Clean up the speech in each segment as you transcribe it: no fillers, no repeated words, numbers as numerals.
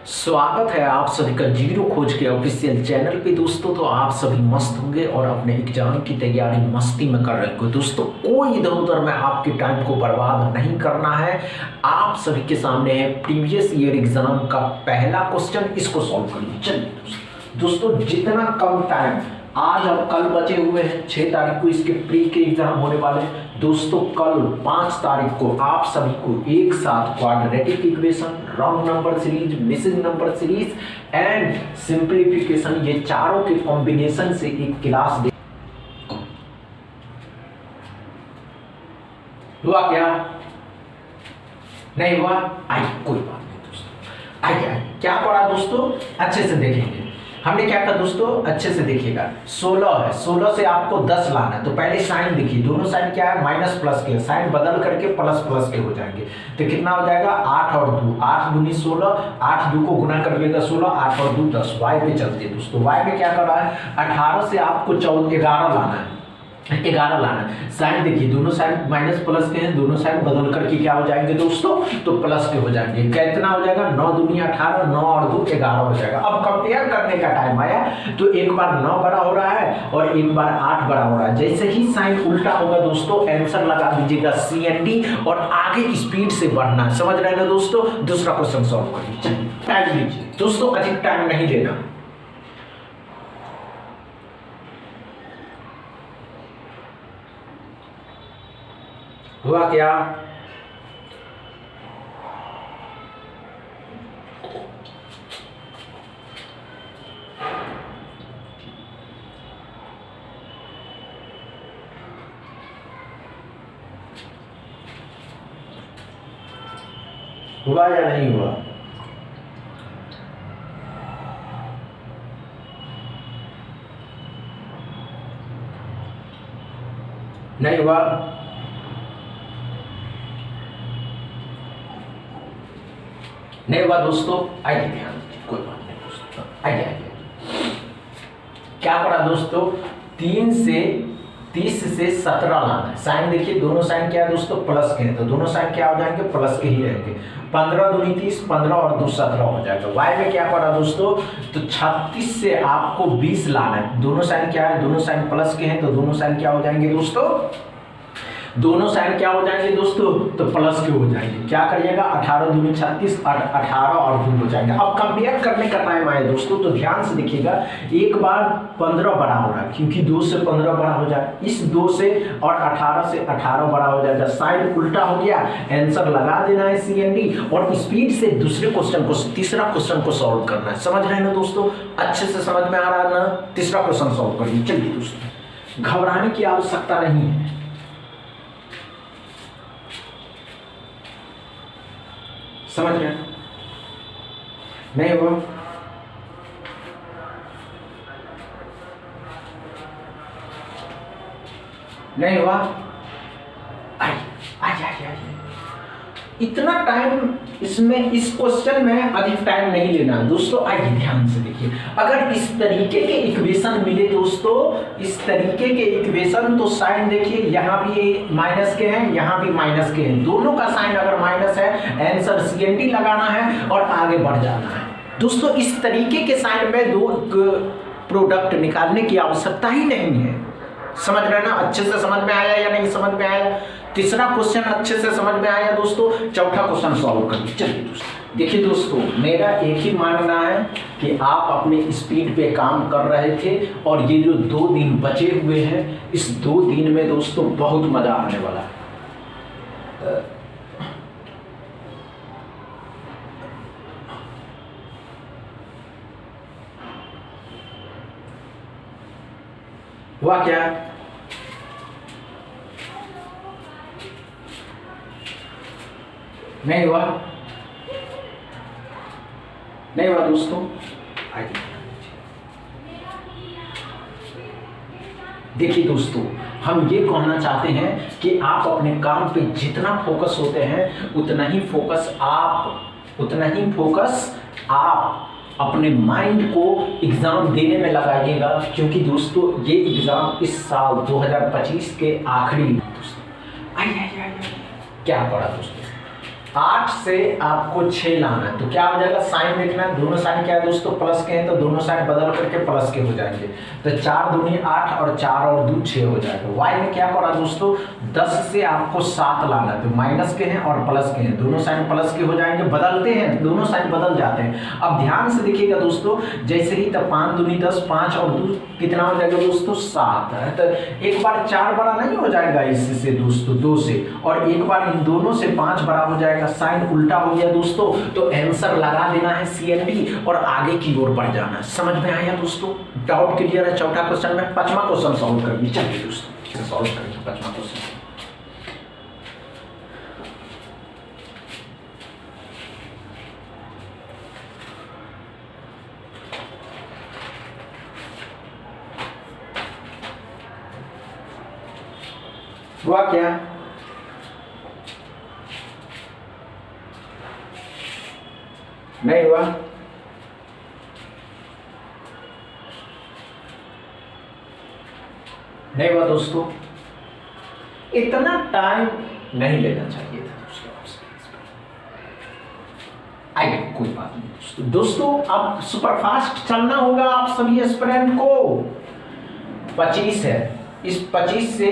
स्वागत है आप सभी का जीरो खोज के ऑफिशियल चैनल पे दोस्तों। तो आप सभी मस्त होंगे और अपने एग्जाम की तैयारी मस्ती में कर रहे हो दोस्तों। कोई इधर उधर में आपके टाइम को बर्बाद नहीं करना है। आप सभी के सामने है प्रीवियस ईयर एग्जाम का पहला क्वेश्चन, इसको सॉल्व करिए। चलिए दोस्तों, जितना कम टाइम आज और कल बचे हुए हैं, 6 तारीख को इसके प्री के एग्जाम होने वाले हैं दोस्तों। कल 5 तारीख को आप सभी को एक साथ quadratic equation, wrong number series, missing number series and simplification, ये चारों के कॉम्बिनेशन से एक क्लास दे। हुआ क्या? नहीं हुआ? आइए, कोई बात नहीं दोस्तों। आइए क्या पढ़ा दोस्तों, अच्छे से देखेंगे। हमने क्या कहा दोस्तों, अच्छे से देखिएगा। 16 है, 16 से आपको 10 लाना है। तो पहले साइन देखिए, दोनों साइन क्या है, माइनस प्लस के, साइन बदल करके प्लस प्लस के हो जाएंगे। तो कितना हो जाएगा, 8 और 2, 8 दूनी 16, 8 2 को गुना करिएगा 16, 8 और 2 10। वाई पे चलते हैं दोस्तों। वाई में क्या कर रहा है, 18 से आपको 11 लाना है, 11 लाना है। साइन देखिए, दोनों साइन माइनस प्लस के हैं, दोनों साइन बदल करके क्या हो जाएंगे दोस्तों, तो प्लस के हो जाएंगे। कितना हो जाएगा, 9 दूनी 18, 9 और 2 11 हो जाएगा। अब कंपेयर करने का टाइम आया तो एक बार 9 बड़ा हो रहा है और एक बार 8 बड़ा हो रहा है। जैसे ही साइन उल्टा होगा दोस्तों, आंसर लगा दीजिएगा CND और आगे स्पीड से बढ़ना है। समझ रहे हैं ना दोस्तों। दूसरा क्वेश्चन सॉल्व करिए। टाइम लीजिए दोस्तों, अधिक टाइम नहीं लेना। हुआ क्या, हुआ या नहीं हुआ? नहीं हुआ? नहीं हुआ दोस्तों। आइए ध्यान दीजिए, कोई बात नहीं दोस्तों। आइए क्या पढ़ा दोस्तों, 30 से 17 लाना है। साइन देखिए, दोनों साइन क्या है दोस्तों, प्लस के हैं, तो दोनों साइन क्या हो जाएंगे, प्लस के ही रहेंगे। 15 दूनी 30, 15 और 2 17 हो जाएगा। वाई में क्या पढ़ा दोस्तों, तो 36 से आपको 20 लाना है। दोनों साइन क्या है, दोनों साइन प्लस के हैं, तो दोनों साइन क्या हो जाएंगे दोस्तों, दोनों साइन क्या हो जाएंगे दोस्तों, तो प्लस के हो जाएंगे। क्या करिएगा, 18 दूनी 36, 18 और 2 हो जाएंगे। अब कंपेयर करने का टाइम आए दोस्तों, तो ध्यान से देखिएगा। एक बार 15 बड़ा हो रहा है, क्योंकि 2 से 15 बड़ा हो जाए, इस 2 से और 18 से 18 बड़ा हो जाएगा। साइन उल्टा हो गया, आंसर लगा देना है CND और स्पीड से दूसरे क्वेश्चन को, तीसरा क्वेश्चन को सॉल्व करना है। समझ रहे हैं ना दोस्तों, अच्छे से समझ में आ रहा है ना। तीसरा क्वेश्चन सॉल्व करिए। चलिए दोस्तों, घबराने की आवश्यकता नहीं है। समझ रहे हैं? नहीं हुआ? नहीं हुआ? आइए आइए आइए। इतना टाइम इसमें, इस क्वेश्चन में अधिक टाइम नहीं लेना दोस्तों। आइए ध्यान से देखिए। अगर इस तरीके के इक्वेशन मिले दोस्तों, इस तरीके के इक्वेशन, तो साइन देखिए, यहाँ भी माइनस के हैं, यहाँ भी माइनस के हैं। दोनों का साइन अगर माइनस है, आंसर CND लगाना है और आगे बढ़ जाना है दोस्तों। इस तरीके के साइन में दो प्रोडक्ट निकालने की आवश्यकता ही नहीं है। समझ रहे हैं ना? अच्छे से समझ में आया या नहीं समझ में आया? तीसरा क्वेश्चन अच्छे से समझ में आया दोस्तों। चौथा क्वेश्चन सॉल्व करिए। चलिए दोस्तों, देखिए दोस्तों, मेरा एक ही मानना है कि आप अपने स्पीड पे काम कर रहे थे और ये जो 2 दिन बचे हुए हैं, इस 2 दिन में दोस्तों बहुत मजा आने वाला है। हुआ क्या? नहीं हुआ? नहीं हुआ दोस्तों। आइए देखिए दोस्तों, हम ये कहना चाहते हैं कि आप अपने काम पे जितना फोकस होते हैं, उतना ही फोकस आप अपने माइंड को एग्जाम देने में लगाइएगा। क्योंकि दोस्तों ये एग्जाम इस साल 2025 के आखिरी दोस्तों। आइए क्या पढ़ा दोस्तों, 8 से आपको 6 लाना है तो क्या हो जाएगा, साइन देखना है, दोनों साइन क्या है दोस्तों प्लस के हैं तो दोनों साइन बदल करके प्लस के हो जाएंगे। तो 4 दूनी 8 और 4 और 2 6 हो जाएगा। वाई में क्या पड़ा दोस्तों, 10 से आपको 7 लाना है तो माइनस के हैं और प्लस के हैं, दोनों साइन प्लस के हो जाएंगे, बदलते हैं, दोनों साइन बदल जाते हैं। अब ध्यान से देखिएगा दोस्तों, जैसे ही तब 5 दूनी 10, 5 और 2 कितना हो जाएगा दोस्तों 7 है। तो एक बार 4 बड़ा नहीं हो जाएगा इससे दोस्तों 2 से, और एक बार इन दोनों से 5 बड़ा हो जाएगा, साइन उल्टा हो गया दोस्तों। तो आंसर लगा देना है CND और आगे की ओर बढ़ जाना है। समझ में आया दोस्तों, डाउट क्लियर है। चौथा क्वेश्चन में 5वां क्वेश्चन सॉल्व करेंगे। चलिए दोस्तों सॉल्व करेंगे 5वां क्वेश्चन। हुआ क्या, नहीं हुआ, नहीं हुआ दोस्तों, इतना टाइम नहीं लेना चाहिए था दोस्तों आपसे। आइए कोई बात नहीं दोस्तों, अब सुपरफास्ट चलना होगा आप सभी एस्पिरेंट को। 25 है, इस 25 से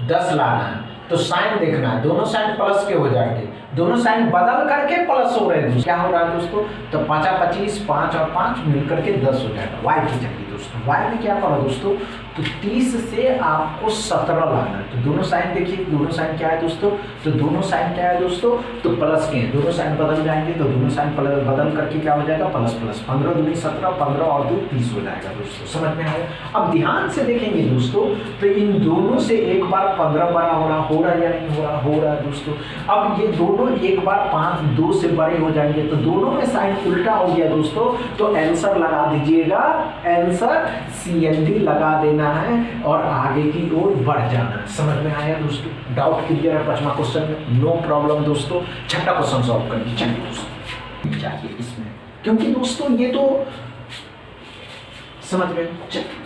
10 लाना है तो साइन देखना है, दोनों साइन प्लस के हो जाएंगे, दोनों साइन बदल करके प्लस हो रहे हैं। क्या हो रहा है दोस्तों, तो 5 25, 5 और 5 मिलकर के 10 हो जाएगा। वाई की जगह दोस्तों, वाई में क्या करो दोस्तों, तो 30 से आपको 17 लाना है तो दोनों साइन देखिए, दोनों साइन क्या है दोस्तों, तो दोनों साइन क्या है दोस्तों, तो प्लस के हैं, दोनों साइन बदल जाएंगे तो दोनों साइन बदल करके क्या हो जाएगा प्लस प्लस, 15 दूनी 17, 15 और 2 30 हो जाएगा दोस्तों। समझ में आया। अब ध्यान से देखेंगे दोस्तों, तो इन दोनों से एक बार 15 बड़ा हो रहा या नहीं हो रहा है दोस्तों। अब ये दोनों एक बार 5 2 से बड़े हो जाएंगे तो दोनों में साइन उल्टा हो गया दोस्तों। तो आंसर लगा दीजिएगा, आंसर CND लगा देना है और आगे की ओर बढ़ जाना है। समझ में आया दोस्तों, डाउट क्लियर है 5वां क्वेश्चन में, नो प्रॉब्लम दोस्तों। छठा क्वेश्चन सॉल्व करनी चाहिए दोस्तों, चाहिए इसमें, क्योंकि दोस्तों ये तो समझ में चाहिए दोस्तों।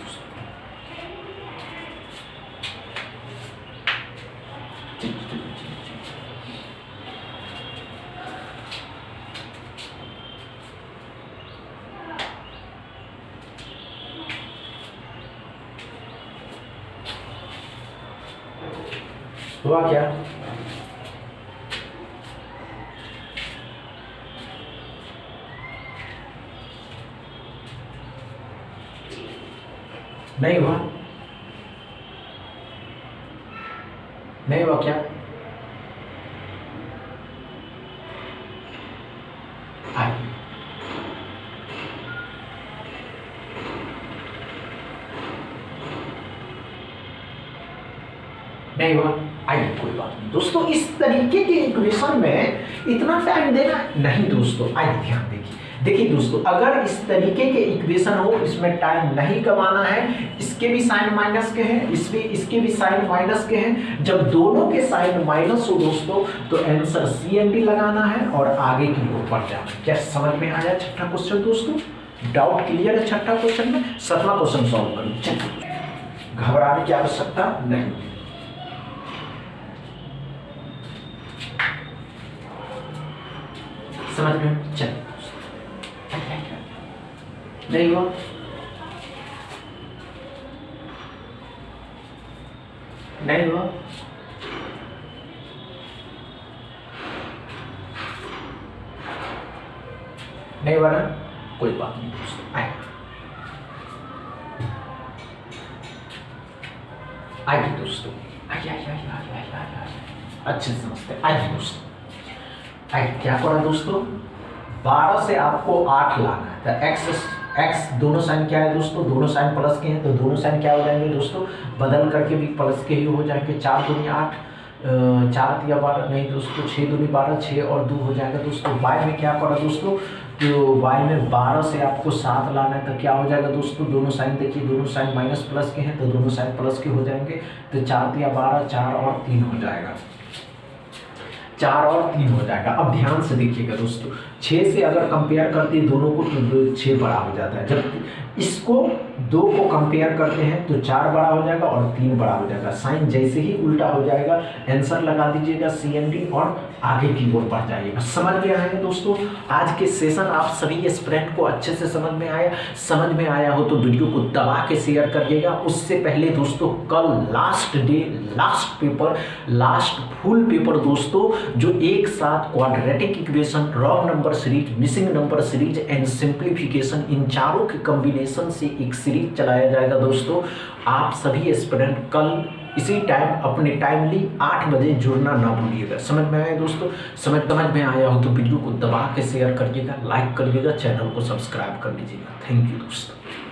हुआ क्या, नहीं हुआ, नहीं हुआ क्या, नहीं हुआ। आइए कोई बात नहीं दोस्तों, इस तरीके के इक्वेशन में इतना टाइम देना नहीं दोस्तों। आइए ध्यान देखिए दोस्तों, अगर इस तरीके के इक्वेशन हो, इसमें टाइम नहीं कमाना है, इसके भी साइन माइनस के हैं, इसके भी साइन माइनस के हैं। जब दोनों के साइन माइनस हो दोस्तों तो आंसर CND लगाना है और आगे की ओर बढ़ जाना है। क्या समझ में आया छठा क्वेश्चन दोस्तों, डाउट क्लियर है छठा क्वेश्चन में। 7वां क्वेश्चन सॉल्व करें, घबराने की आवश्यकता नहीं। समझ में चल, नहीं हुआ, नहीं हुआ, नहीं हुआ ना, कोई बात नहीं दोस्तों। आइए दोस्तों, आइए अच्छे से समझते हैं। आइए दोस्तों, आइए क्या करा दोस्तों, 12 से आपको 8 लाना है तो x दोनों साइन क्या है दोस्तों, दोनों साइन प्लस के हैं तो दोनों साइन क्या हो जाएंगे दोस्तों, बदल करके भी प्लस के ही हो जाएंगे। 4 दूनी 8, 4 या 12 नहीं दोस्तों, 6 दूनी 12, 6 और 2 हो जाएगा दोस्तों। y में क्या करा दोस्तों, तो y में 12 से आपको 7 लाना है तो क्या हो जाएगा दोस्तों, दोनों साइन देखिए, दोनों साइन माइनस प्लस के हैं तो दोनों साइन प्लस के हो जाएंगे। तो 4 या 12, 4 और 3 हो जाएगा, 4 और 3 हो जाएगा। अब ध्यान से देखिएगा दोस्तों, 6 से अगर कंपेयर करते हैं दोनों को तो 6 बड़ा हो जाता है, जब इसको 2 को कंपेयर करते हैं तो 4 बड़ा हो जाएगा और 3 बड़ा हो जाएगा। साइन जैसे ही उल्टा हो जाएगा आंसर लगा दीजिएगा CMD और आगे की ओर बढ़ जाइएगा। समझ में आया दोस्तों? आज के सेशन आप सभी एस्पिरेंट को अच्छे से समझ में आया हो तो वीडियो को दबा के शेयर करिएगा। उससे पहले दोस्तों कल last day, last paper, last full paper दोस्तों, जो एक साथ quadratic equation, wrong number series, missing number series and simplification, इन चारों के कॉम्बिनेशन से एक सीरीज चलाया जाएगा दोस्तों। आप सभी एस्पिरेंट कल इसी टाइम अपने टाइमली 8 बजे जुड़ना ना भूलिएगा। समझ में आया दोस्तों? समझ में आया हो तो वीडियो को दबा के शेयर करिएगा, लाइक करिएगा, चैनल को सब्सक्राइब कर लीजिएगा। थैंक यू दोस्तों।